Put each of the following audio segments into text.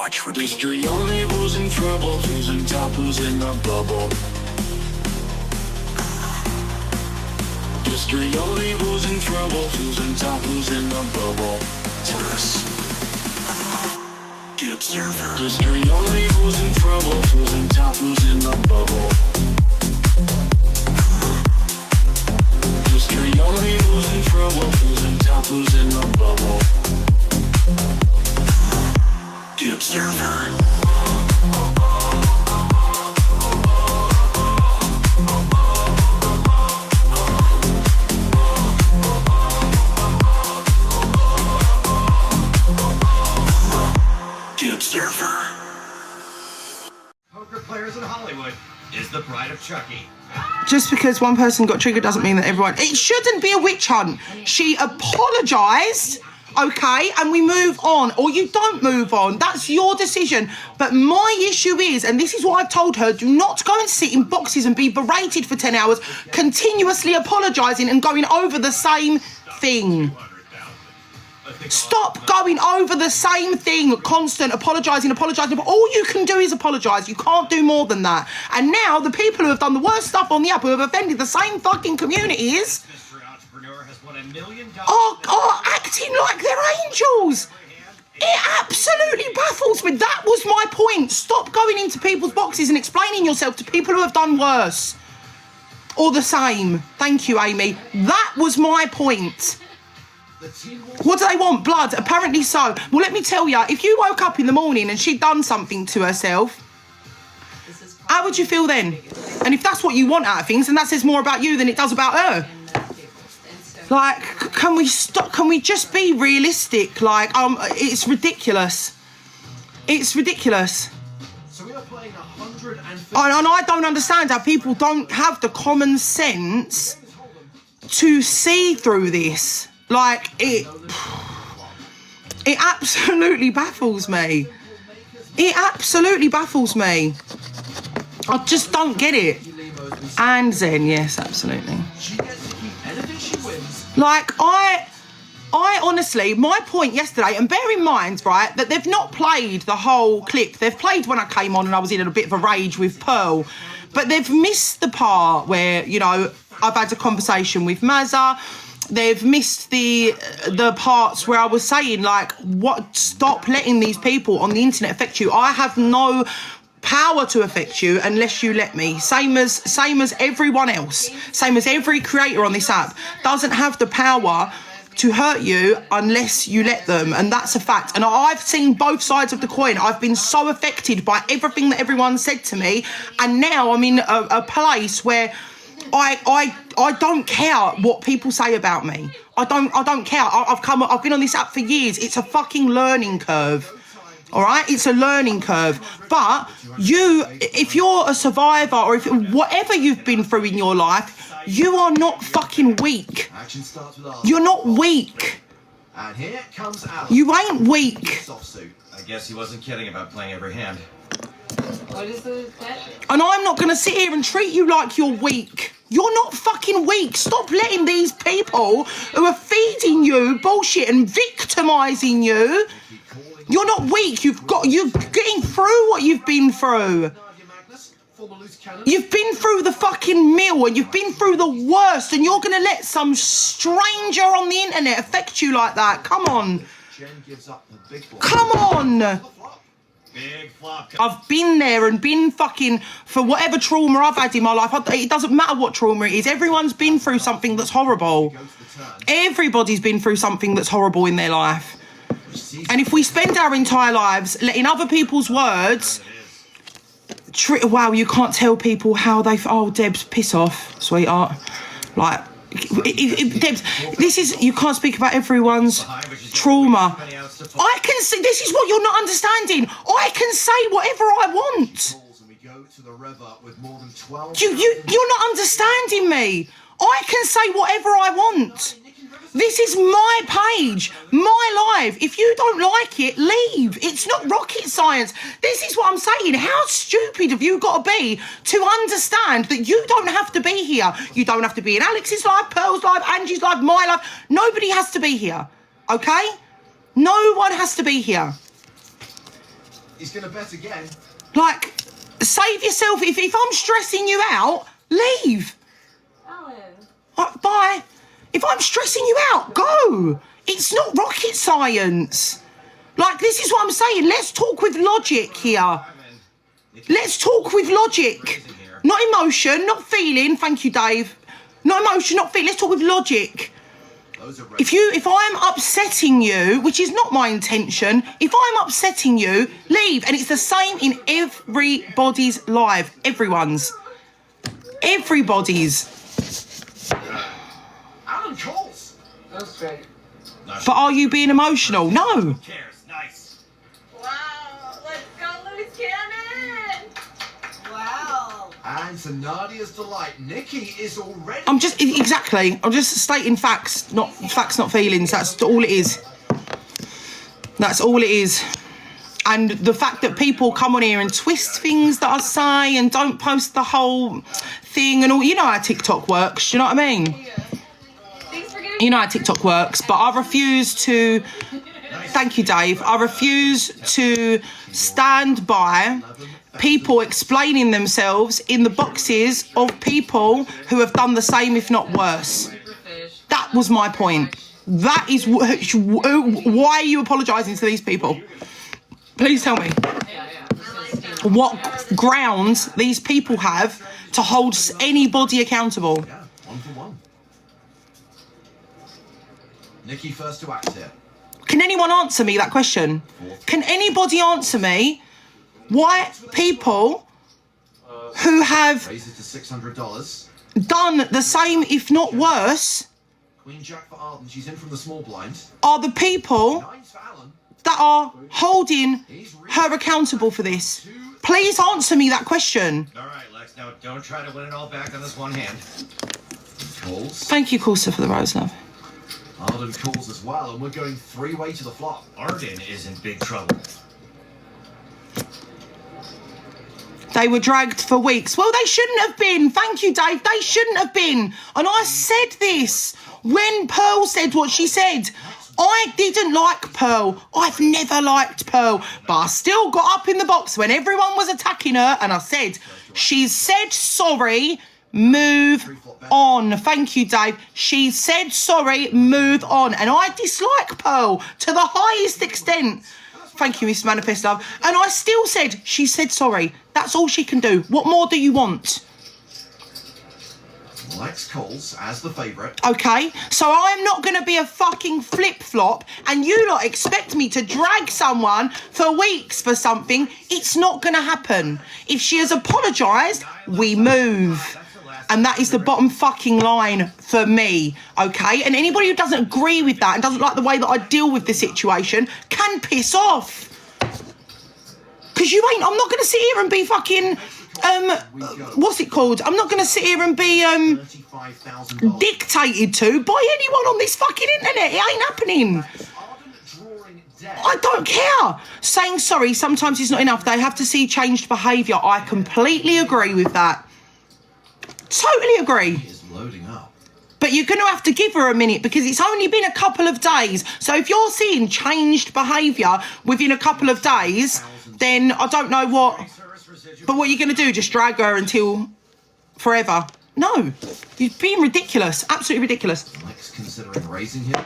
watch with history only, who's in trouble, who's in top, who's in the bubble. History only, who's in trouble, who's in top, who's in the bubble. Tourists. The Observer. History only, who's in trouble, who's in top, who's in the bubble. History only, who's in trouble, who's in top, who's in the bubble. The Observer. Poker players in Hollywood is the bride of Chucky. Just because one person got triggered doesn't mean that everyone... It shouldn't be a witch hunt. She apologised, okay, and we move on. Or you don't move on. That's your decision. But my issue is, and this is what I've told her, do not go and sit in boxes and be berated for 10 hours, continuously apologising and going over the same thing. Stop going over the same thing, constant apologising, but all you can do is apologise. You can't do more than that. And now the people who have done the worst stuff on the app, who have offended the same fucking communities, are acting like they're angels. It absolutely baffles me. That was my point. Stop going into people's boxes and explaining yourself to people who have done worse or the same. Thank you, Amy. That was my point. What do they want? Blood? Apparently so. Well, let me tell you, if you woke up in the morning and she'd done something to herself, how would you feel then? And if that's what you want out of things, then that says more about you than it does about her. Like, can we stop? Can we just be realistic? Like, it's ridiculous. It's ridiculous. So we are playing 150. And I don't understand how people don't have the common sense to see through this. Like, it absolutely baffles me. It absolutely baffles me. I just don't get it. And Zen, yes, absolutely. Like, I honestly, my point yesterday, and bear in mind, right, that they've not played the whole clip. They've played when I came on and I was in a bit of a rage with Pearl. But they've missed the part where, you know, I've had a conversation with Mazza. They've missed the parts where I was saying, like, what? Stop letting these people on the internet affect you. I have no power to affect you unless you let me. Same as everyone else. Same as every creator on this app doesn't have the power to hurt you unless you let them, and that's a fact. And I've seen both sides of the coin. I've been so affected by everything that everyone said to me, and now I'm in a place where I don't care what people say about me. I don't care. I've been on this app for years. It's a fucking learning curve. All right? It's a learning curve. But if you're a survivor, or if whatever you've been through in your life, you are not fucking weak. You're not weak. And here comes Alan. You ain't weak. I guess he wasn't kidding about playing every hand. What is the bet? And I'm not going to sit here and treat you like you're weak. You're not fucking weak. Stop letting these people who are feeding you bullshit and victimising you. You're not weak. You're getting through what you've been through. You've been through the fucking mill, and you've been through the worst, and you're going to let some stranger on the internet affect you like that. Come on. Come on. Big flop. I've been there and been fucking, for whatever trauma I've had in my life. It doesn't matter what trauma it is. Everyone's been through something that's horrible. Everybody's been through something that's horrible in their life. And if we spend our entire lives letting other people's words... Wow, you can't tell people how they... Oh, Debs, piss off, sweetheart. Like... Debs, this is, you can't speak about everyone's trauma. I can see, this is what you're not understanding. I can say whatever I want. You're not understanding me. I can say whatever I want. This is my page, my live. If you don't like it, leave. It's not rocket science. This is what I'm saying. How stupid have you got to be to understand that you don't have to be here? You don't have to be in Alex's live, Pearl's live, Angie's live, my live. Nobody has to be here, okay? No one has to be here. He's going to bet again. Like, save yourself. If I'm stressing you out, leave. Alan. Bye. If I'm stressing you out, go. It's not rocket science. Like, this is what I'm saying. Let's talk with logic here. Let's talk with logic. Not emotion, not feeling. Thank you, Dave. Not emotion, not feeling. Let's talk with logic. If I'm upsetting you, which is not my intention, if I'm upsetting you, leave. And it's the same in everybody's life. Everyone's. Everybody's. Alan Coles. Go straight. But are you being emotional? No. Who cares? Nice. Wow. Let's go, Loose Cannon. Wow. And to Nadia's delight, Nikki is already... I'm just stating facts, not feelings. That's all it is. That's all it is. And the fact that people come on here and twist things that I say and don't post the whole thing and all, you know how TikTok works, do you know what I mean? Yeah. Thanks for getting... You know how TikTok works, but I refuse to, thank you, Dave, I refuse to stand by people explaining themselves in the boxes of people who have done the same, if not worse. That was my point. That is why are you apologising to these people? Please tell me. What grounds these people have to hold anybody accountable? Yeah, 1 for 1. Nikki first to act here. Can anyone answer me that question? Can anybody answer me why people who have Raises to $600. done the same, if not worse, Queen Jack for Arden. She's in from the small blind. are the people 9s for Alan. that are holding her accountable for this? Please answer me that question. All right, Lex. Now don't try to win it all back on this one hand. Coles. Thank you, Corsa, for the rose, love. Arden calls as well, and we're going 3-way to the flop. Arden is in big trouble. They were dragged for weeks. Well, they shouldn't have been. Thank you, Dave. They shouldn't have been. And I said this when Pearl said what she said. I didn't like Pearl. I've never liked Pearl. But I still got up in the box when everyone was attacking her and I said, she's said sorry, move on. Thank you, Dave. She said sorry, move on. And I dislike Pearl to the highest extent. Thank you, Miss Manifest Love. And I still said, she said sorry. That's all she can do. What more do you want? Lex Coles as the favourite. Okay, so I'm not going to be a fucking flip-flop and you lot expect me to drag someone for weeks for something. It's not going to happen. If she has apologised, we move. And that is the bottom fucking line for me, okay? And anybody who doesn't agree with that and doesn't like the way that I deal with the situation can piss off. Because I'm not going to sit here and be fucking, what's it called? I'm not going to sit here and be dictated to by anyone on this fucking internet. It ain't happening. I don't care. Saying sorry sometimes is not enough. They have to see changed behaviour. I completely agree with that. Totally agree. Is loading up. But you're going to have to give her a minute because it's only been a couple of days. So if you're seeing changed behaviour within a couple of days, then I don't know what. But what are you going to do? Just drag her until forever? No. You're being ridiculous. Absolutely ridiculous. Lex considering raising him.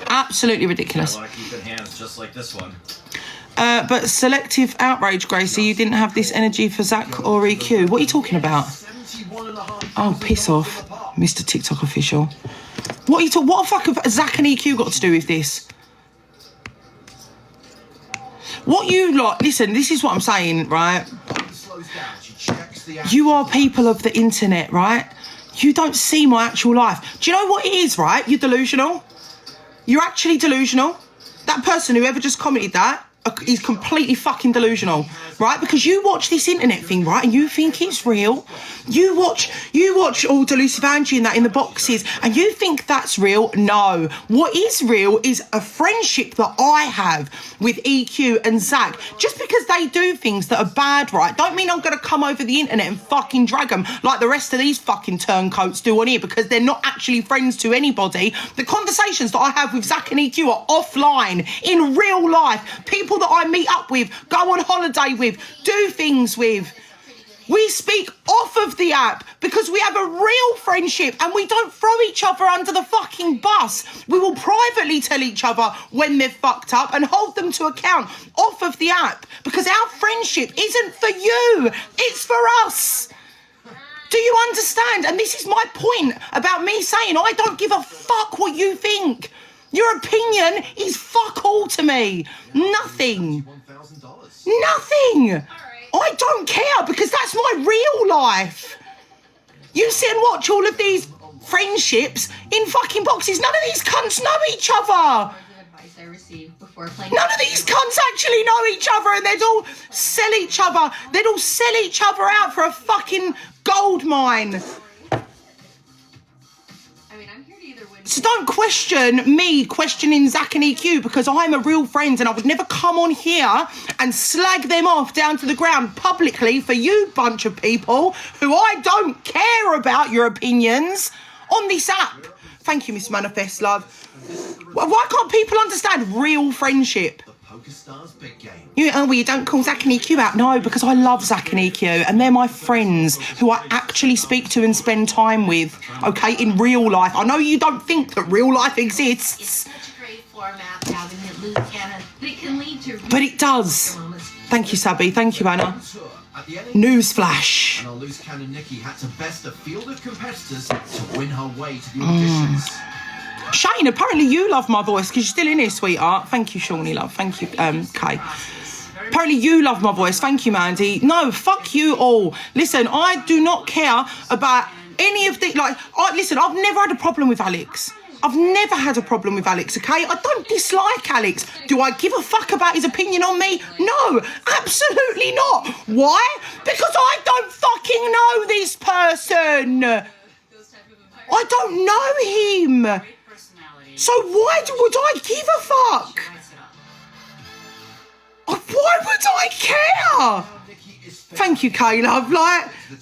Absolutely ridiculous. I want to keep in hands just like this one. But selective outrage, Gracie. You didn't have this energy for Zach or EQ. What are you talking about? Oh, piss off, Mr. TikTok official. What are you talking? What the fuck have Zach and EQ got to do with this? What you lot? Listen, this is what I'm saying, right? You are people of the internet, right? You don't see my actual life. Do you know what it is, right? You're delusional. You're actually delusional. That person, whoever just commented that, is completely fucking delusional, right? Because you watch this internet thing, right, and you think it's real. You watch all Delusive Angie and that in the boxes, and you think that's real. No. What is real is a friendship that I have with EQ and Zach. Just because they do things that are bad, right, don't mean I'm going to come over the internet and fucking drag them like the rest of these fucking turncoats do on here, because they're not actually friends to anybody. The conversations that I have with Zach and EQ are offline, in real life. People people that I meet up with, go on holiday with, do things with. We speak off of the app because we have a real friendship and we don't throw each other under the fucking bus. We will privately tell each other when they've fucked up and hold them to account off of the app because our friendship isn't for you, it's for us. Do you understand? And this is my point about me saying I don't give a fuck what you think. Your opinion is fuck all to me. Nothing. Nothing. I don't care because that's my real life. You sit and watch all of these friendships in fucking boxes. None of these cunts know each other. None of these cunts actually know each other and they'd all sell each other. They'd all sell each other out for a fucking gold mine. So don't question me questioning Zach and EQ because I'm a real friend and I would never come on here and slag them off down to the ground publicly for you bunch of people who I don't care about your opinions on this app. Thank you, Miss Manifest, love. Why can't people understand real friendship? You don't call Zach and EQ out? No, because I love Zach and EQ and they're my friends who I actually speak to and spend time with, okay, in real life. I know you don't think that real life exists. It's such a great format having it loose cannon, but it can lead to... But it does. Thank you, Sabby. Thank you, Anna. Newsflash. And our loose cannon Nikki had to best a field of competitors to win her way to the auditions. Shane, apparently you love my voice because you're still in here, sweetheart. Thank you, Shawnee, love. Thank you, Kay. Apparently you love my voice. Thank you, Mandy. No, fuck you all. Listen, I do not care about any of the... Listen, I've never had a problem with Alex. I've never had a problem with Alex, okay? I don't dislike Alex. Do I give a fuck about his opinion on me? No, absolutely not. Why? Because I don't fucking know this person. I don't know him. So why would I give a fuck? Why would I care? Thank you, Caleb.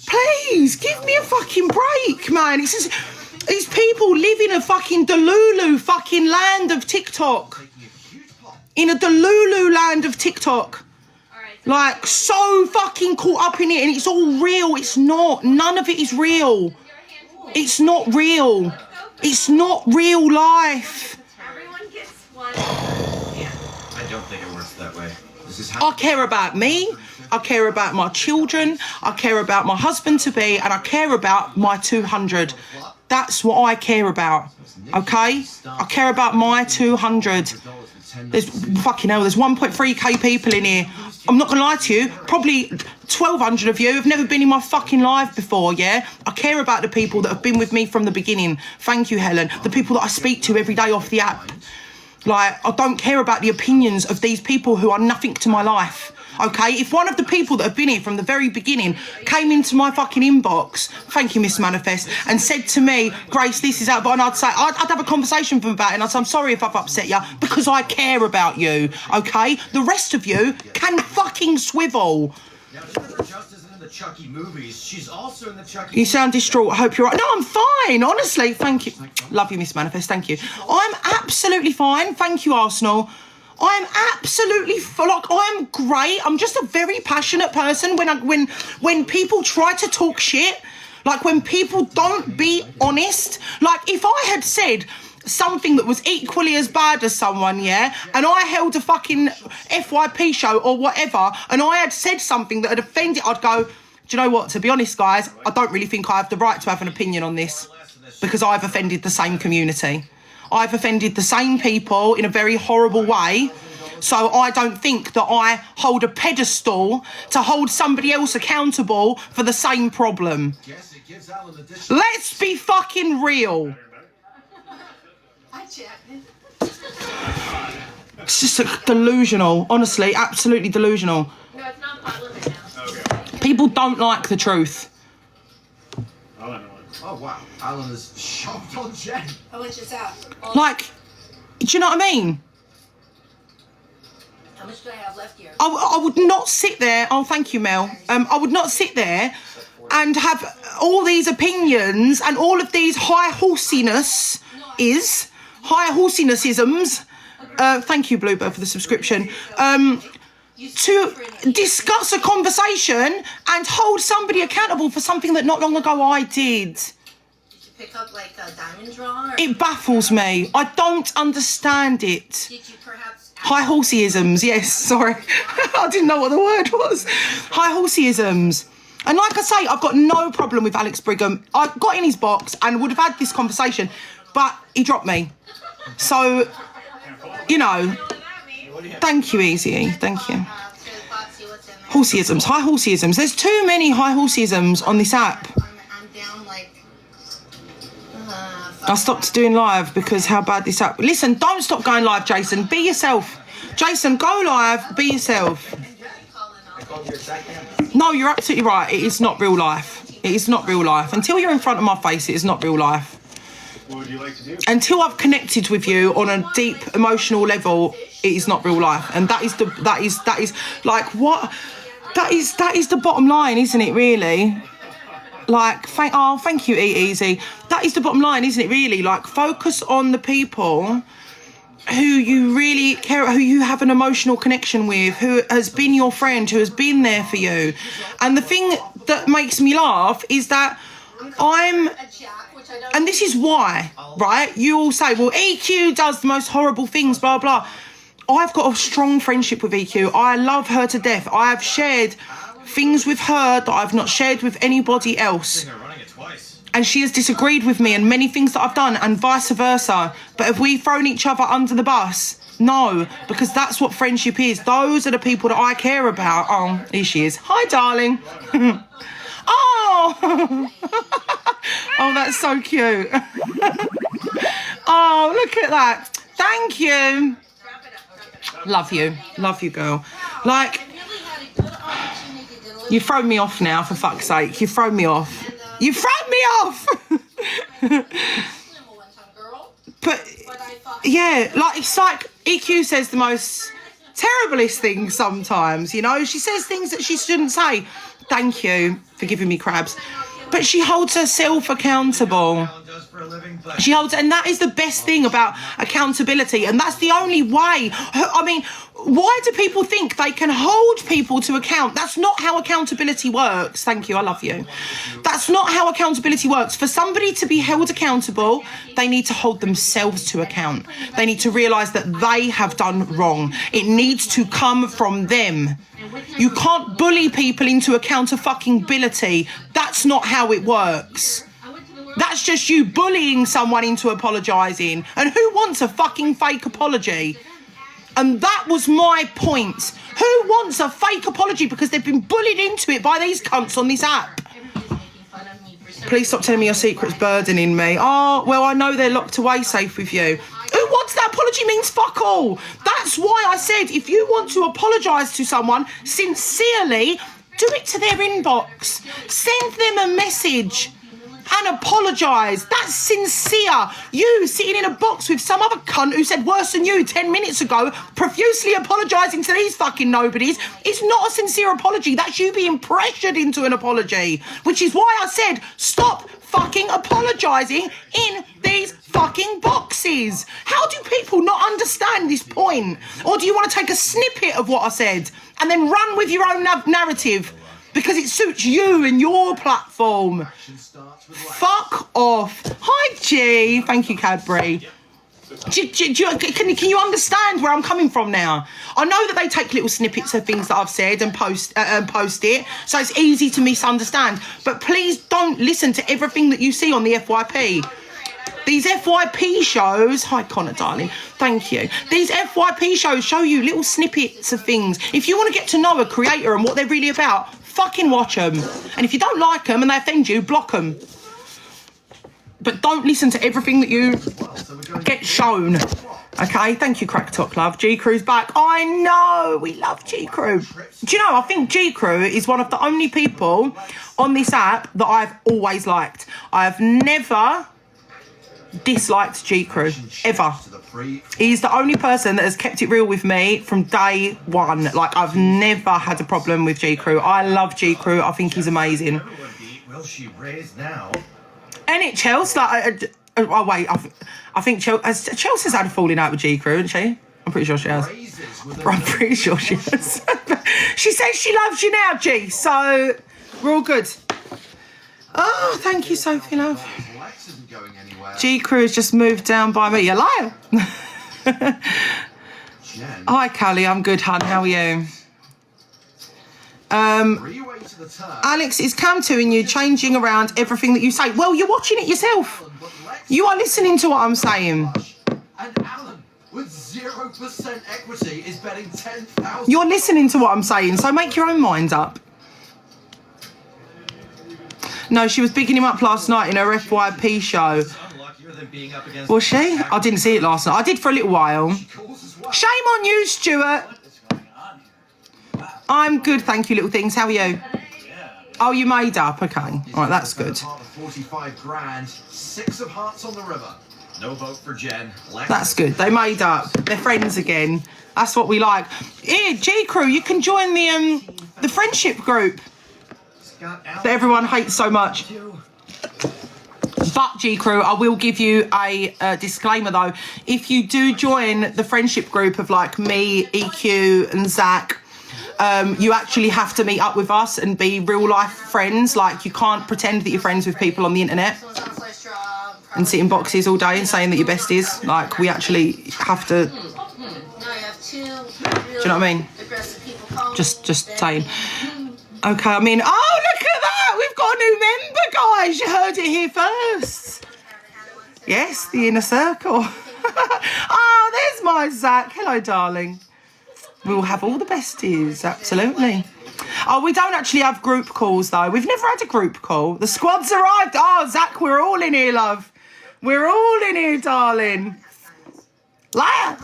Please, give me a fucking break, man. It's just, these people live in a fucking Delulu fucking land of TikTok. In a Delulu land of TikTok. So fucking caught up in it and it's all real. It's not. None of it is real. It's not real. It's not real life. Everyone gets one. I don't think it works that way. I care about me. I care about my children. I care about my husband-to-be. And I care about my 200. That's what I care about. Okay? I care about my 200. There's 1.3k people in here. I'm not going to lie to you. Probably 1,200 of you have never been in my fucking live before, yeah? I care about the people that have been with me from the beginning. Thank you, Helen. The people that I speak to every day off the app. I don't care about the opinions of these people who are nothing to my life. Okay, if one of the people that have been here from the very beginning came into my fucking inbox, thank you, Miss Manifest, and said to me, Grace, this is out, and I'd say, I'd have a conversation with them about it, and I'd say, I'm sorry if I've upset you, because I care about you, okay? The rest of you can fucking swivel. Now, Jennifer just isn't in the Chucky movies. She's also in the Chucky... You sound distraught. I hope you're right. No, I'm fine, honestly. Thank you. Love you, Miss Manifest. Thank you. I'm absolutely fine. Thank you, Arsenal. I'm absolutely I'm great. I'm just a very passionate person. When people try to talk shit, when people don't be honest, if I had said something that was equally as bad as someone, yeah, and I held a fucking FYP show or whatever, and I had said something that had offended, I'd go, do you know what? To be honest, guys, I don't really think I have the right to have an opinion on this because I've offended the same community. I've offended the same people in a very horrible way. So I don't think that I hold a pedestal to hold somebody else accountable for the same problem. Let's be fucking real. It's just delusional. Honestly, absolutely delusional. No, it's not pot limit now. People don't like the truth. Oh, wow. Alan has shopped on Jen. How much is that? Do you know what I mean? How much do I have left here? I would not sit there. Oh, thank you, Mel. I would not sit there and have all these opinions and all of these high horsinessisms Thank you, Bluebird, for the subscription. To discuss a conversation and hold somebody accountable for something that not long ago I did. Did you pick up like a diamond draw? Or It baffles me. I don't understand it. did you perhaps... High horseyisms, yes, sorry. I didn't know what the word was. High horseyisms. And like I say, I've got no problem with Alex Brigham. I got in his box and would have had this conversation, but he dropped me. So, you know, thank you, Easy. Thank you. Horseyisms, high horseyisms. There's too many high horseyisms on this app. I'm down like... I stopped doing live because how bad this app... Listen, don't stop going live, Jason. Be yourself. Jason, go live. Be yourself. No, you're absolutely right. It is not real life. It is not real life. Until you're in front of my face, it is not real life. What would you like to do? Until I've connected with you on a deep emotional level, it is not real life. And that is like what... That is the bottom line, isn't it, really? Like, thank you, Easy. That is the bottom line, isn't it, really? Like, focus on the people who you really care, who you have an emotional connection with, who has been your friend, who has been there for you. And the thing that makes me laugh is that and this is why, right? You all say, well, EQ does the most horrible things, blah, blah. I've got a strong friendship with EQ. I love her to death. I have shared things with her that I've not shared with anybody else. And she has disagreed with me and many things that I've done and vice versa. But have we thrown each other under the bus? No, because that's what friendship is. Those are the people that I care about. Oh, here she is. Hi, darling. Oh, oh, that's so cute. Oh, look at that. Thank you. Love you, girl. Like, you've thrown me off now, for fuck's sake. You've thrown me off. You've thrown me off. But yeah, like, it's like EQ says the most terriblest things sometimes, you know. She says things that she shouldn't say. Thank you for giving me crabs. But she holds herself accountable. She holds, and that is the best thing about accountability, and that's the only way. I mean, why do people think they can hold people to account? That's not how accountability works. Thank you, I love you. That's not how accountability works. For somebody to be held accountable, they need to hold themselves to account. They need to realise that they have done wrong. It needs to come from them. You can't bully people into accountability. That's not how it works. That's just you bullying someone into apologising. And who wants a fucking fake apology? And that was my point. Who wants a fake apology because they've been bullied into it by these cunts on this app? Please stop telling me your secret's burdening me. Oh, well, I know they're locked away safe with you. Who wants that apology means fuck all. That's why I said if you want to apologise to someone sincerely, do it to their inbox. Send them a message. And apologise. That's sincere. You sitting in a box with some other cunt who said worse than you 10 minutes ago, profusely apologising to these fucking nobodies, is not a sincere apology. That's you being pressured into an apology. Which is why I said, stop fucking apologising in these fucking boxes. How do people not understand this point? Or do you want to take a snippet of what I said and then run with your own narrative? Because it suits you and your platform. Fuck off. Hi, G. Thank you, Cadbury. Can you understand where I'm coming from now? I know that they take little snippets of things that I've said and post it, so it's easy to misunderstand. But please don't listen to everything that you see on the FYP. These FYP shows, hi Connor darling, thank you. These FYP shows show you little snippets of things. If you want to get to know a creator and what they're really about, fucking watch them. And if you don't like them and they offend you, block them. But don't listen to everything that you get shown. Okay, thank you, Crack Talk Love. G Crew's back. I know, we love G Crew. Do you know, I think G Crew is one of the only people on this app that I've always liked. I have never disliked G Crew, ever. He's the only person that has kept it real with me from day one. Like, I've never had a problem with G Crew. I love G Crew. I think he's amazing. Will she raise now? And it Chelsea, like, oh wait, I think Chelsea's had a falling out with G Crew, hasn't she? I'm pretty sure she has. Raises with I'm pretty sure she has. She says she loves you now, G. So we're all good. Oh, thank you, Sophie, love. Lex isn't going anywhere. G Crew has just moved down by me. You liar. Jen, Hi, Callie. I'm good, hun. How are you? 3-way to the turn. Alex, is Cam 2 you changing around everything that you say? Well, you're watching it yourself. But Lex You are listening to what I'm saying. and Alan with 0% equity is betting 10,000. You're listening to what I'm saying, so make your own mind up. No, she was bigging him up last night in her FYP show. Unluckier than being up against Was she? I didn't see it last night. I did for a little while. calls as well. Shame on you, Stuart. I'm good, thank you, little things. How are you? Oh, you made up. Okay. All right, that's good. Part of 45 grand, 6 of hearts on the river. No vote for Jen. Lex That's good. They made up. They're friends again. That's what we like. Here, G Crew, you can join the friendship group that everyone hates so much. But G Crew, I will give you a disclaimer though. If you do join the friendship group of like me, EQ, and Zach, you actually have to meet up with us and be real life friends. Like you can't pretend that you're friends with people on the internet and sit in boxes all day and saying that you're besties. Like we actually have to. Do you know what I mean? Just saying. Okay, I mean, oh, look at that. We've got a new member, guys. You heard it here first. Yes, the inner circle. Oh, there's my Zach. Hello, darling. We'll have all the besties, absolutely. Oh, we don't actually have group calls, though. We've never had a group call. The squad's arrived. Oh, Zach, we're all in here, love. We're all in here, darling. Liar.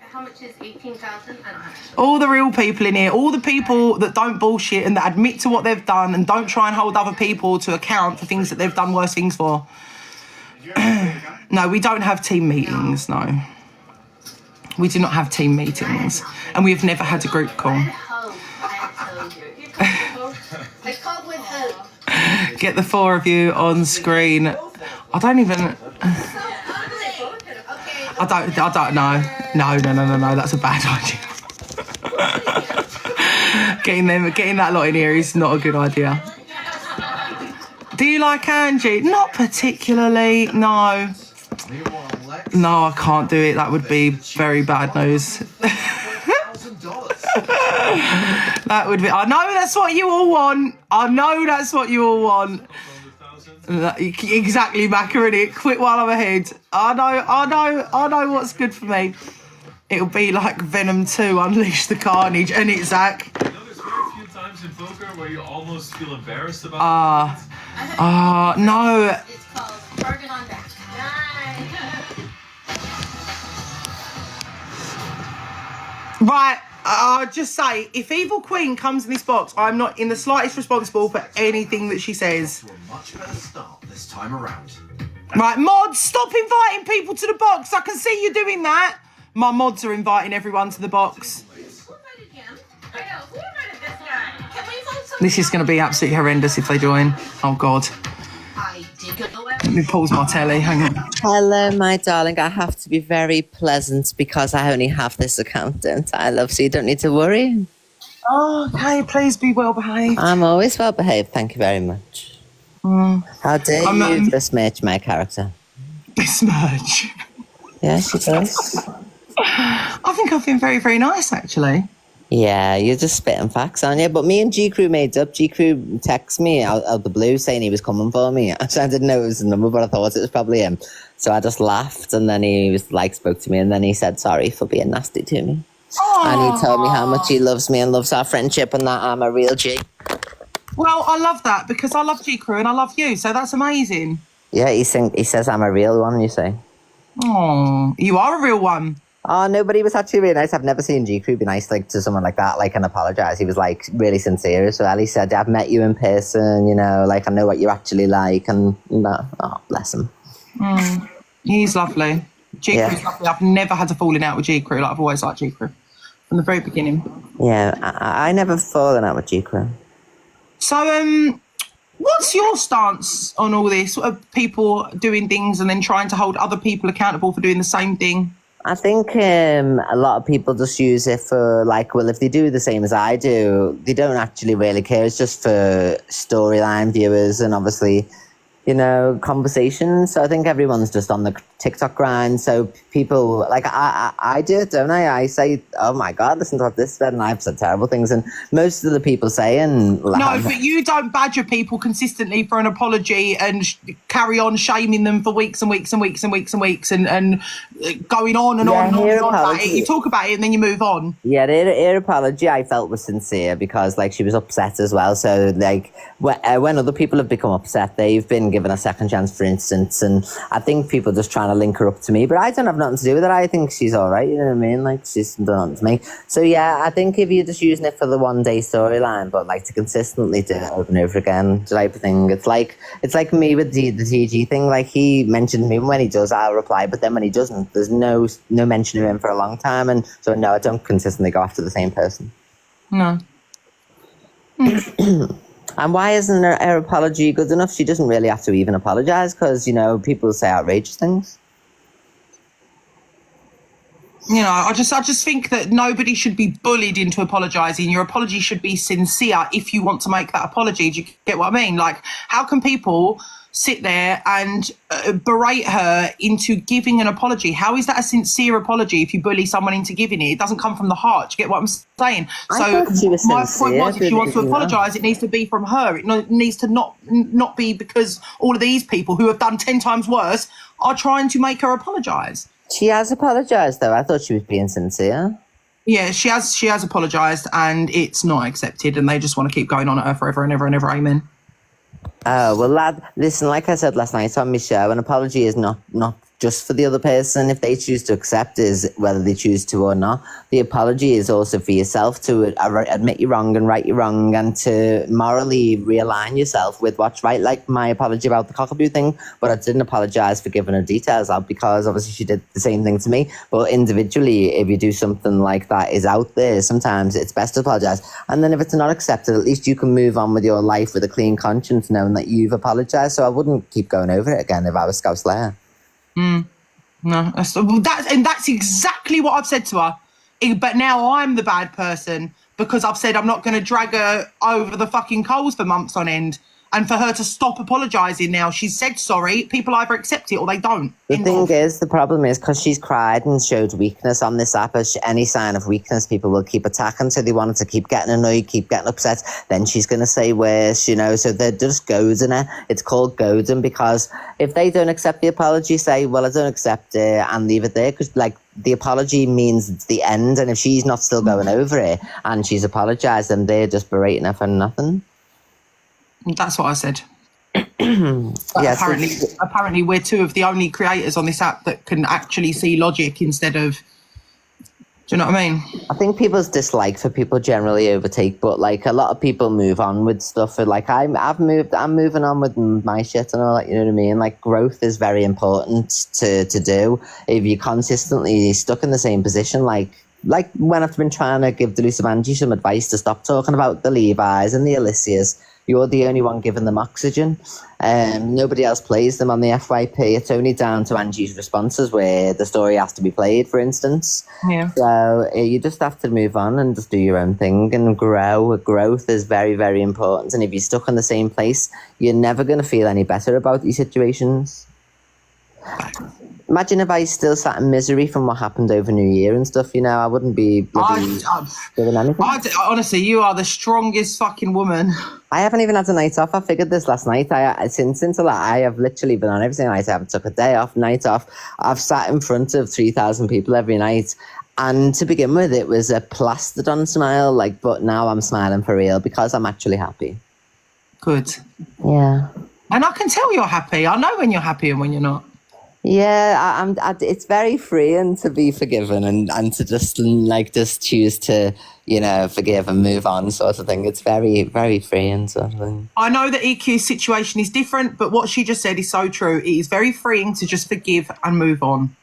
How much is 18,000? I don't have it. All the real people in here, all the people that don't bullshit and that admit to what they've done and don't try and hold other people to account for things that they've done worse things for. No, we don't have team meetings, no. We do not have team meetings. And we've never had a group call. I called with hope. Get the 4 of you on screen. I don't even... I don't know. No, that's a bad idea. Getting that lot in here is not a good idea. Do you like Angie? Not particularly, no. No, I can't do it. That would be very bad news. That would be. I know that's what you all want. Exactly, macaroni. Quit while I'm ahead. I know what's good for me. It'll be like Venom 2, Unleash the Carnage, and it's Zach. You know, there's very few times in poker where you almost feel embarrassed about no. It's called Bargain on Back. Right, I'll just say, if Evil Queen comes in this box, I'm not in the slightest responsible for anything that she says. To a much better start this time around. Right, mods, stop inviting people to the box. I can see you doing that. My mods are inviting everyone to the box. This is going to be absolutely horrendous if they join. Oh, God. Let me pause my telly. Hang on. Hello, my darling. I have to be very pleasant because I only have this account, don't I, love? So you don't need to worry. Oh, okay, please be well behaved. I'm always well behaved. Thank you very much. How dare you besmirch my character? Besmirch. Yeah, she does. I think I've been very, very nice, actually. Yeah, you're just spitting facts, aren't you? But me and G Crew made up. G Crew texted me out of the blue saying he was coming for me. So I didn't know it was the number, but I thought it was probably him. So I just laughed, and then he was like, spoke to me, and then he said sorry for being nasty to me. Aww. And he told me how much he loves me and loves our friendship, and that I'm a real G. Well, I love that because I love G Crew and I love you, so that's amazing. Yeah, he says I'm a real one. You say? Oh, you are a real one. Oh, nobody was actually really nice. I've never seen G Crew be nice like to someone like that, like, and apologise. He was like really sincere as well. He said, I've met you in person, you know, like I know what you're actually like, and that. Oh, bless him. He's lovely. G Crew's lovely. I've never had a falling out with G Crew. Like, I've always liked G Crew from the very beginning. Yeah, I never fallen out with G Crew. So, what's your stance on all this? What are people doing things and then trying to hold other people accountable for doing the same thing? I think a lot of people just use it for like, well, if they do the same as I do, they don't actually really care. It's just for storyline viewers and obviously, you know, conversation. So I think everyone's just on the TikTok grind. So people like I do it, don't I? I say, oh my God, listen to what this said, and I've said terrible things, and most of the people saying no, but you don't badger people consistently for an apology and carry on shaming them for weeks and weeks and weeks and weeks and weeks and going on and on and on, and on about it. You talk about it and then you move on. Yeah, her apology I felt was sincere because like she was upset as well. So like when other people have become upset, they've been given a second chance, for instance, and I think people just trying to link her up to me, but I don't have nothing to do with it. I think she's all right, you know what I mean? Like she's done nothing to me. So yeah, I think if you're just using it for the one day storyline, but like to consistently do it over and over again type of thing, it's like me with the TG thing. Like he mentioned me when he does, I'll reply, but then when he doesn't, there's no mention of him for a long time, and so no, I don't consistently go after the same person. No. And why isn't her apology good enough? She doesn't really have to even apologise because, you know, people say outrageous things. You know, I just think that nobody should be bullied into apologising. Your apology should be sincere if you want to make that apology. Do you get what I mean? Like, how can people sit there and berate her into giving an apology? How is that a sincere apology if you bully someone into giving it? It doesn't come from the heart. Do you get what I'm saying? I thought she was my sincere, point was, if she wants to apologise, it needs to be from her. It needs to not be because all of these people who have done 10 times worse are trying to make her apologise. She has apologised, though. I thought she was being sincere. Yeah, she has apologised, and it's not accepted, and they just want to keep going on at her forever and ever and ever. Amen. Oh, well, lad, listen, like I said last night on my show, an apology is not just for the other person. If they choose to accept is whether they choose to or not. The apology is also for yourself to admit you're wrong and right you're wrong and to morally realign yourself with what's right. Like my apology about the cockapoo thing, but I didn't apologise for giving her details out because obviously she did the same thing to me. But individually, if you do something like that is out there, sometimes it's best to apologise. And then if it's not accepted, at least you can move on with your life with a clean conscience knowing that you've apologised. So I wouldn't keep going over it again if I was Scouse Slayer. No, that's exactly what I've said to her. But now I'm the bad person because I've said I'm not going to drag her over the fucking coals for months on end. And for her to stop apologising now, she's said sorry. People either accept it or they don't. The problem is because she's cried and showed weakness on this app, any sign of weakness, people will keep attacking. So they wanted to keep getting annoyed, keep getting upset. Then she's going to say worse, you know. So they're just goading her. It's called goading because if they don't accept the apology, say, well, I don't accept it and leave it there because, like, the apology means it's the end. And if she's not still going over it and she's apologised, then they're just berating her for nothing. That's what I said. Apparently we're two of the only creators on this app that can actually see logic instead of, do you know what I mean? I think people's dislike for people generally overtake, but like a lot of people move on with stuff. Like I'm moving on with my shit and all that, you know what I mean? Like growth is very important to do. If you're consistently stuck in the same position, like when I've been trying to give Delusive Angie some advice to stop talking about the Levi's and the Alicias, you're the only one giving them oxygen. Nobody else plays them on the FYP. It's only down to Angie's responses where the story has to be played, for instance. Yeah. So you just have to move on and just do your own thing and grow. Growth is very, very important. And if you're stuck in the same place, you're never going to feel any better about these situations. Imagine if I still sat in misery from what happened over New Year and stuff, you know, I wouldn't be doing anything. Honestly, you are the strongest fucking woman. I haven't even had a night off. I figured this last night. Since I have literally been on every single night. I haven't took a day off, night off. I've sat in front of 3,000 people every night. And to begin with, it was a plastered on smile, but now I'm smiling for real because I'm actually happy. Good. Yeah. And I can tell you're happy. I know when you're happy and when you're not. Yeah, it's very freeing to be forgiven and to just choose to, you know, forgive and move on sort of thing. It's very, very freeing sort of thing. I know that EQ's situation is different, but what she just said is so true. It is very freeing to just forgive and move on.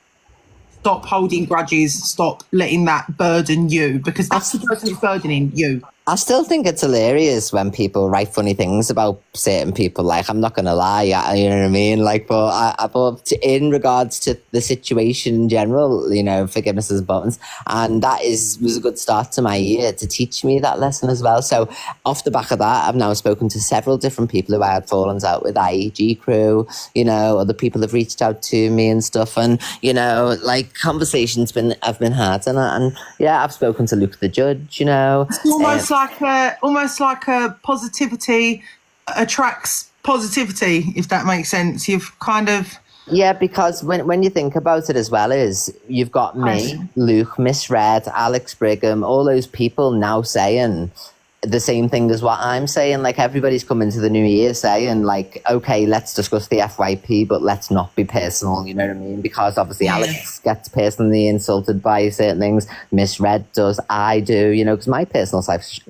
Stop holding grudges. Stop letting that burden you because that's the person who's burdening you. I still think it's hilarious when people write funny things about certain people. Like, I'm not going to lie, you know what I mean? Like, but I thought in regards to the situation in general, you know, forgiveness is buttons. And that was a good start to my year to teach me that lesson as well. So off the back of that, I've now spoken to several different people who I had fallings out with, i.e. G Crew, you know, other people have reached out to me and stuff. And, you know, like conversations have been had. And yeah, I've spoken to Luke the Judge, you know. It's almost like a positivity attracts positivity, if that makes sense. You've kind of... Yeah, because when you think about it as well, is you've got me, Luke, Miss Red, Alex Brigham, all those people now saying the same thing as what I'm saying. Like, everybody's coming to the new year saying, like, okay, let's discuss the FYP, but let's not be personal, you know what I mean? Because obviously Alex gets personally insulted by certain things, Miss Red does, I do, you know, because my personal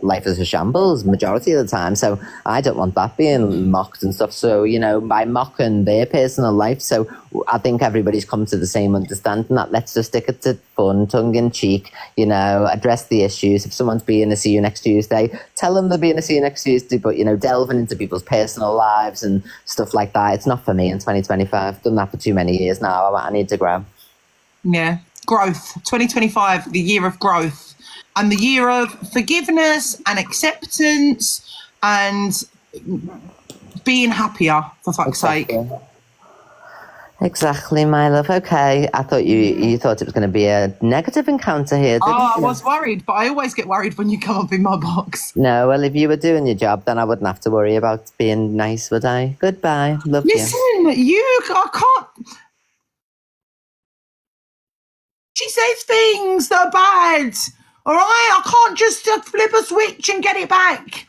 life is a shambles majority of the time, so I don't want that being mocked and stuff. So, you know, by mocking their personal life, so I think everybody's come to the same understanding that let's just stick it to fun, tongue-in-cheek, you know, address the issues. If someone's being a see you next Tuesday, tell them they're being a see you next Tuesday, but, you know, delving into people's personal lives and stuff like that, it's not for me in 2025. I've done that for too many years now. I need to grow. Yeah, growth. 2025, the year of growth and the year of forgiveness and acceptance and being happier, for fuck's sake. Exactly, my love. Okay, I thought you thought it was going to be a negative encounter here, didn't you? I was worried, but I always get worried when you come up in my box. No, well, if you were doing your job, then I wouldn't have to worry about being nice, would I? Goodbye. Love you. Listen, I can't... She says things that are bad, all right? I can't just flip a switch and get it back.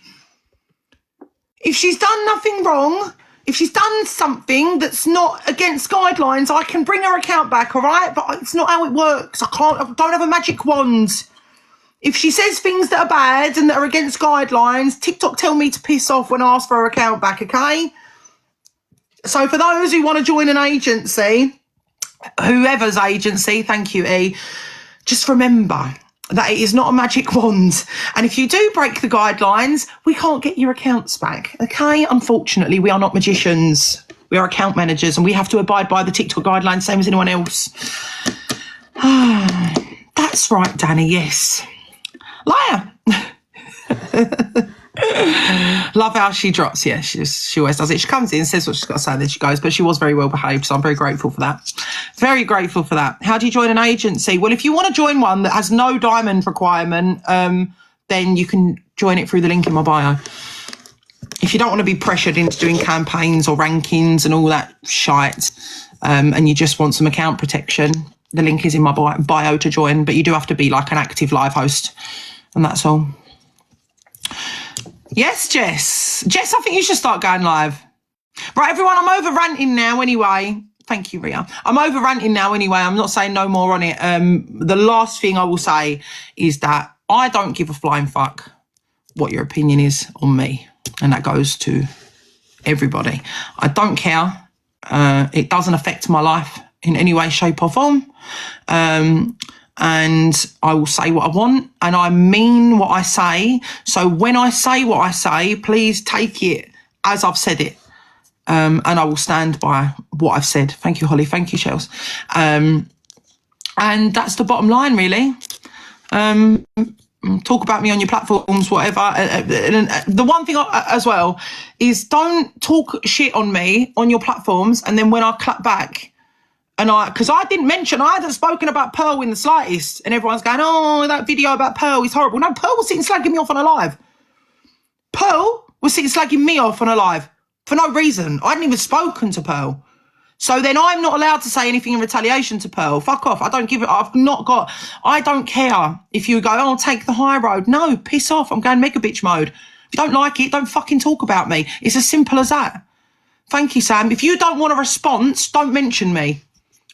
If she's done nothing wrong... If she's done something that's not against guidelines, I can bring her account back, all right? But it's not how it works. I don't have a magic wand. If she says things that are bad and that are against guidelines, TikTok tell me to piss off when I ask for her account back, okay? So for those who want to join an agency, whoever's agency, thank you, E, just remember that it is not a magic wand. And if you do break the guidelines, we can't get your accounts back, okay? Unfortunately, we are not magicians. We are account managers and we have to abide by the TikTok guidelines, same as anyone else. That's right, Danny, yes. Liar. Love how she drops. Yeah, she always does it. She comes in, says what she's got to say, and then she goes. But she was very well behaved, so I'm very grateful for that. Very grateful for that. How do you join an agency? Well, if you want to join one that has no diamond requirement, then you can join it through the link in my bio. If you don't want to be pressured into doing campaigns or rankings and all that shite, and you just want some account protection, the link is in my bio to join. But you do have to be like an active live host, and that's all. Yes, Jess. Jess, I think you should start going live. Right, everyone, I'm over ranting now anyway. Thank you, Ria. I'm over ranting now anyway. I'm not saying no more on it. The last thing I will say is that I don't give a flying fuck what your opinion is on me. And that goes to everybody. I don't care. It doesn't affect my life in any way, shape or form. And I will say what I want and I mean what I say. So when I say what I say, please take it as I've said it. And I will stand by what I've said. Thank you, Holly. Thank you, Chels. And that's the bottom line, really. Talk about me on your platforms, whatever. The one thing as well is don't talk shit on me on your platforms. And then when I clap back, because I didn't mention, I hadn't spoken about Pearl in the slightest. And everyone's going, oh, that video about Pearl is horrible. No, Pearl was sitting slagging me off on a live. Pearl was sitting slagging me off on a live for no reason. I hadn't even spoken to Pearl. So then I'm not allowed to say anything in retaliation to Pearl. Fuck off. I don't care if you go, oh, take the high road. No, piss off. I'm going mega bitch mode. If you don't like it, don't fucking talk about me. It's as simple as that. Thank you, Sam. If you don't want a response, don't mention me.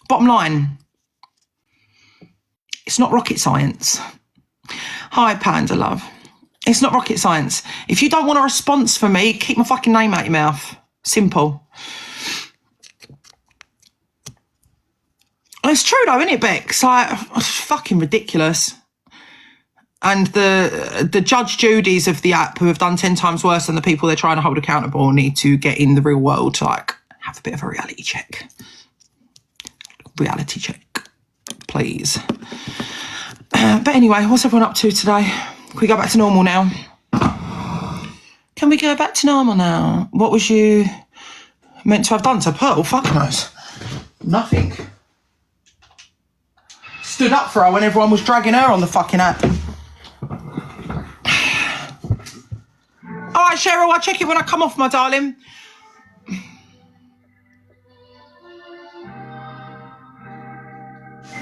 Bottom line, it's not rocket science. Hi, Panda Love. It's not rocket science. If you don't want a response from me, keep my fucking name out your mouth. Simple. It's true though, isn't it, Beck? It's like, fucking ridiculous. And the Judge Judys of the app, who have done 10 times worse than the people they're trying to hold accountable, need to get in the real world to like have a bit of a reality check. Reality check, please. But anyway, what's everyone up to today? Can we go back to normal now? Can we go back to normal now? What was you meant to have done to Pearl? Fuck knows. Nothing. Stood up for her when everyone was dragging her on the fucking app. All right, Cheryl, I'll check it when I come off, my darling.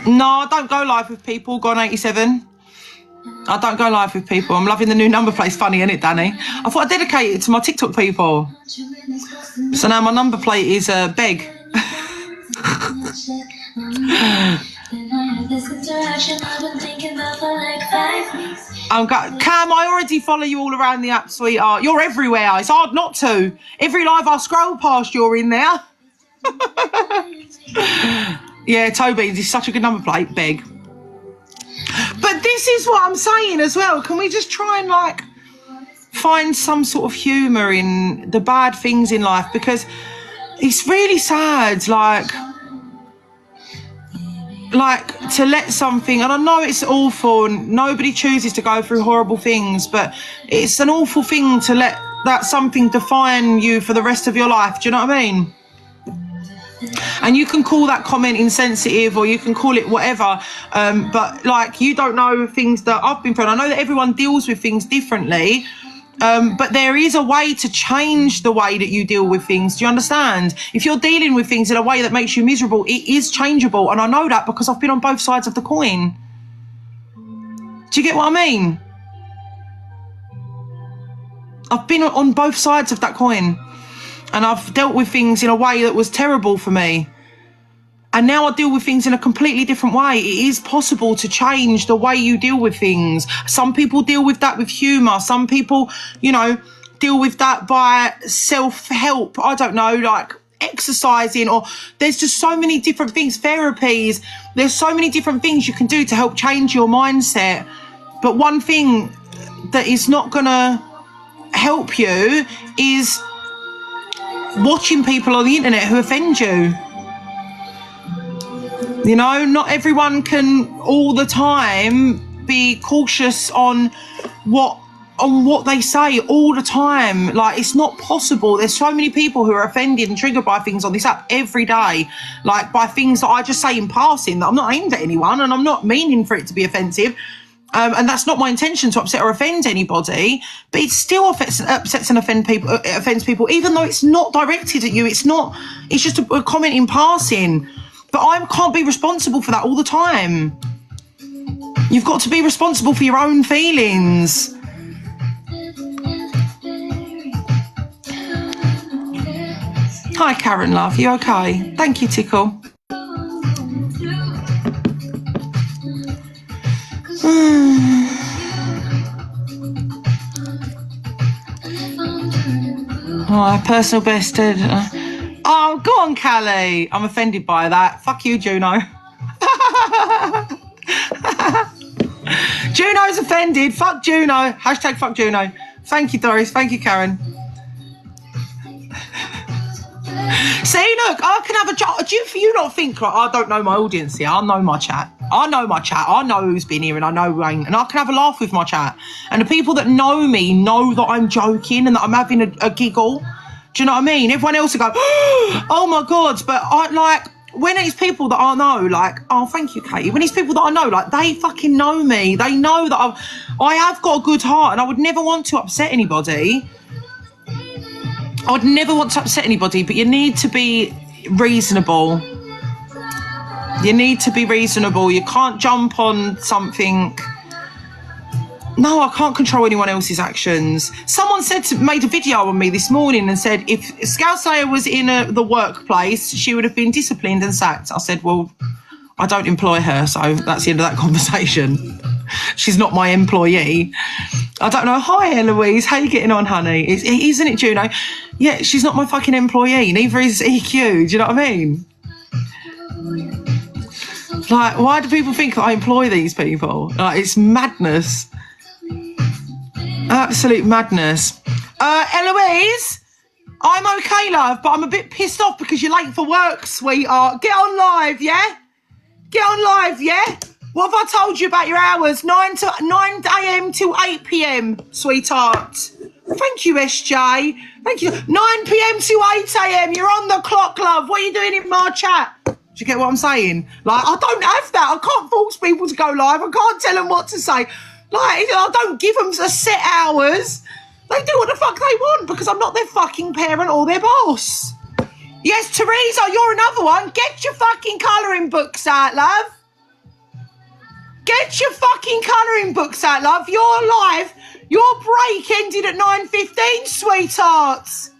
No, I don't go live with people. Gone 87. I don't go live with people. I'm loving the new number plate. It's funny, isn't it, Danny? I thought I'd dedicate it to my TikTok people. So now my number plate is Beg. Cam, I already follow you all around the app, sweetheart. You're everywhere. It's hard not to. Every live I scroll past, you're in there. Yeah, Toby, this is such a good number plate, Beg. But this is what I'm saying as well. Can we just try and like find some sort of humour in the bad things in life? Because it's really sad, like to let something, and I know it's awful and nobody chooses to go through horrible things, but it's an awful thing to let that something define you for the rest of your life. Do you know what I mean? And you can call that comment insensitive or you can call it whatever, but like you don't know things that I've been through. I know that everyone deals with things differently, but there is a way to change the way that you deal with things. Do you understand? If you're dealing with things in a way that makes you miserable, it is changeable, and I know that because I've been on both sides of the coin. Do you get what I mean? I've been on both sides of that coin. And I've dealt with things in a way that was terrible for me. And now I deal with things in a completely different way. It is possible to change the way you deal with things. Some people deal with that with humour. Some people, you know, deal with that by self-help. I don't know, like exercising, or there's just so many different things. Therapies. There's so many different things you can do to help change your mindset. But one thing that is not going to help you is watching people on the internet who offend you. You know, not everyone can all the time be cautious on what they say all the time. Like, it's not possible. There's so many people who are offended and triggered by things on this app every day, like by things that I just say in passing that I'm not aimed at anyone and I'm not meaning for it to be offensive. And that's not my intention to upset or offend anybody, but it still upsets and offends people, even though it's not directed at you. It's just a comment in passing. But I can't be responsible for that all the time. You've got to be responsible for your own feelings. Hi, Karen, love. You okay? Thank you, Tickle. Oh, personal best. Oh, go on, Callie. I'm offended by that. Fuck you, Juno. Juno's offended. Fuck Juno. Hashtag fuck Juno. Thank you, Doris. Thank you, Karen. See, look, I can have a chat. Do you not think, like, I don't know my audience here? I know my chat. I know who's been here and I know who ain't. And I can have a laugh with my chat. And the people that know me know that I'm joking and that I'm having a giggle. Do you know what I mean? Everyone else will go, oh my God. But I like, when it's people that I know, like, oh, thank you, Katie. When it's people that I know, like, they fucking know me. They know that I have got a good heart and I would never want to upset anybody. I would never want to upset anybody, but you need to be reasonable. You need to be reasonable. You can't jump on something. No, I can't control anyone else's actions. Someone made a video on me this morning and said, if Scouse Slayer was in the workplace, she would have been disciplined and sacked. I said, well, I don't employ her, so that's the end of that conversation. She's not my employee. I don't know. Hi, Eloise. How you getting on, honey? Isn't it, Juno? Yeah, she's not my fucking employee. Neither is EQ. Do you know what I mean? Like, why do people think that I employ these people? Like, it's madness. Absolute madness. Eloise, I'm okay, love, but I'm a bit pissed off because you're late for work, sweetheart. Get on live, yeah? Get on live, yeah? What have I told you about your hours? 9 a.m. till 8 p.m, sweetheart. Thank you, SJ. Thank you. 9 p.m. till 8 a.m. You're on the clock, love. What are you doing in my chat? Do you get what I'm saying? Like, I don't have that. I can't force people to go live. I can't tell them what to say. Like, I don't give them a set hours. They do what the fuck they want because I'm not their fucking parent or their boss. Yes, Teresa, you're another one. Get your fucking colouring books out, love. Get your fucking colouring books out, love. You're live. Your break ended at 9:15, sweethearts.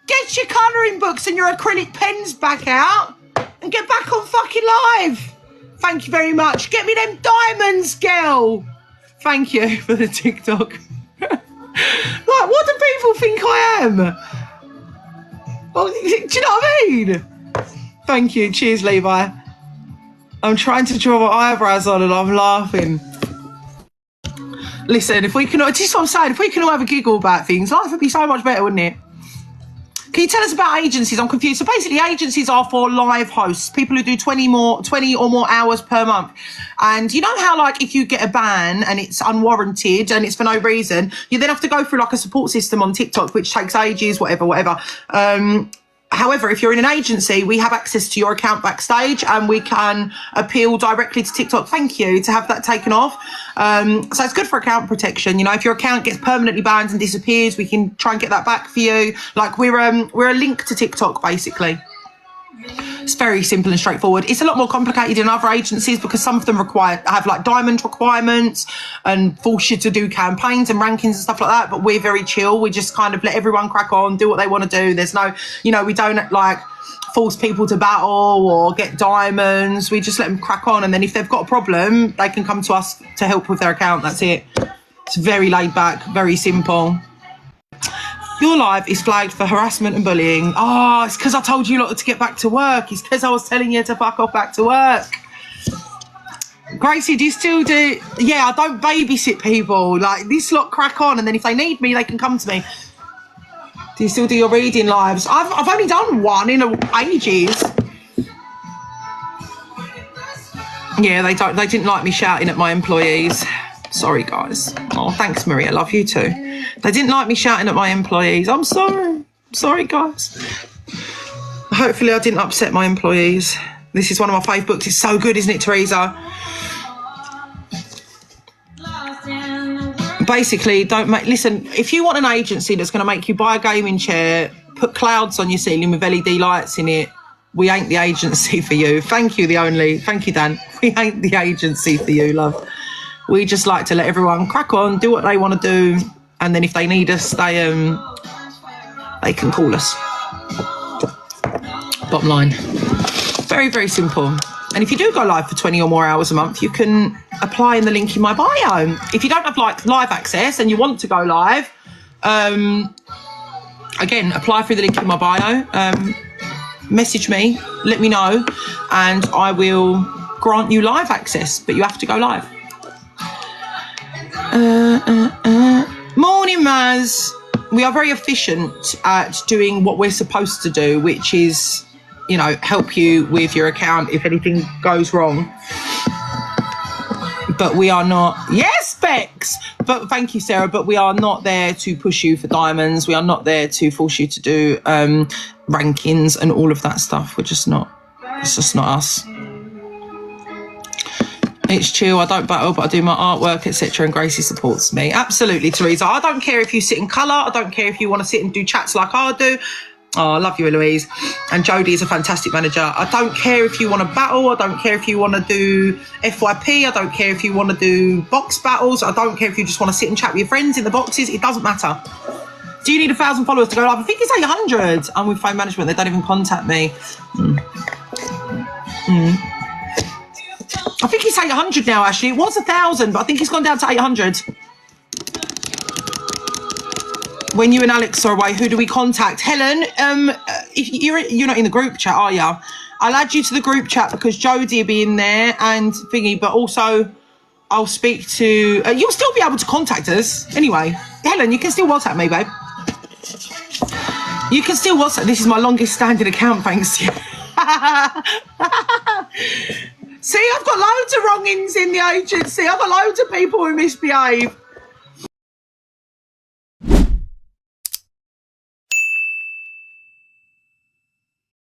Get your colouring books and your acrylic pens back out and get back on fucking live. Thank you very much. Get me them diamonds, girl. Thank you for the TikTok. Like, what do people think I am? Well, do you know what I mean? Thank you. Cheers, Levi. I'm trying to draw my eyebrows on and I'm laughing. Listen, if we can, this is what I'm saying, if we can all have a giggle about things, life would be so much better, wouldn't it? Can you tell us about agencies? I'm confused. So basically, agencies are for live hosts, people who do 20 or more hours per month. And you know how, like, if you get a ban and it's unwarranted and it's for no reason, you then have to go through like a support system on TikTok, which takes ages, whatever. However, if you're in an agency, we have access to your account backstage and we can appeal directly to TikTok. Thank you to have that taken off. So it's good for account protection. You know, if your account gets permanently banned and disappears, we can try and get that back for you. Like we're a link to TikTok, basically. It's very simple and straightforward. It's a lot more complicated in other agencies because some of them have like diamond requirements and force you to do campaigns and rankings and stuff like that. But we're very chill. We just kind of let everyone crack on, do what they want to do. There's no, you know, we don't like force people to battle or get diamonds. We just let them crack on. And then if they've got a problem, they can come to us to help with their account. That's it. It's very laid back, very simple. Your live is flagged for harassment and bullying. Oh, it's because I told you lot to get back to work. It's because I was telling you to fuck off back to work. Gracie, do you still do... Yeah, I don't babysit people. Like, this lot crack on, and then if they need me, they can come to me. Do you still do your reading lives? I've only done one in ages. Yeah, they didn't like me shouting at my employees. Sorry, guys. Oh, thanks, Maria. Love you too. They didn't like me shouting at my employees. I'm sorry. Sorry, guys. Hopefully I didn't upset my employees. This is one of my fave books. It's so good, isn't it, Teresa? Basically, listen, if you want an agency that's going to make you buy a gaming chair, put clouds on your ceiling with LED lights in it, we ain't the agency for you. Thank you, Thank you, Dan. We ain't the agency for you, love. We just like to let everyone crack on, do what they want to do, and then if they need us, they can call us. Bottom line. Very, very simple. And if you do go live for 20 or more hours a month, you can apply in the link in my bio. If you don't have like live access and you want to go live, again, apply through the link in my bio. Message me, let me know, and I will grant you live access, but you have to go live. Morning, Maz. We are very efficient at doing what we're supposed to do, which is, you know, help you with your account if anything goes wrong. But we are not... Yes, Bex! But thank you, Sarah. But we are not there to push you for diamonds. We are not there to force you to do rankings and all of that stuff. We're just not... It's just not us. It's chill. I don't battle, but I do my artwork, etc. And Gracie supports me. Absolutely, Teresa. I don't care if you sit in colour. I don't care if you want to sit and do chats like I do. Oh, I love you, Eloise. And Jodie is a fantastic manager. I don't care if you want to battle. I don't care if you want to do FYP. I don't care if you want to do box battles. I don't care if you just want to sit and chat with your friends in the boxes. It doesn't matter. Do you need 1,000 followers to go live? I think it's 800. I'm with phone management. They don't even contact me. I think it's 800 now, actually. It was 1,000, but I think it's gone down to 800. When you and Alex are away, who do we contact? Helen, if you're not in the group chat, are you? I'll add you to the group chat because Jodie will be in there and thingy, but also I'll speak to... you'll still be able to contact us anyway. Helen, you can still WhatsApp me, babe. You can still WhatsApp. This is my longest standing account, thanks to you. See, I've got loads of wrongings in the agency. I've got loads of people who misbehave.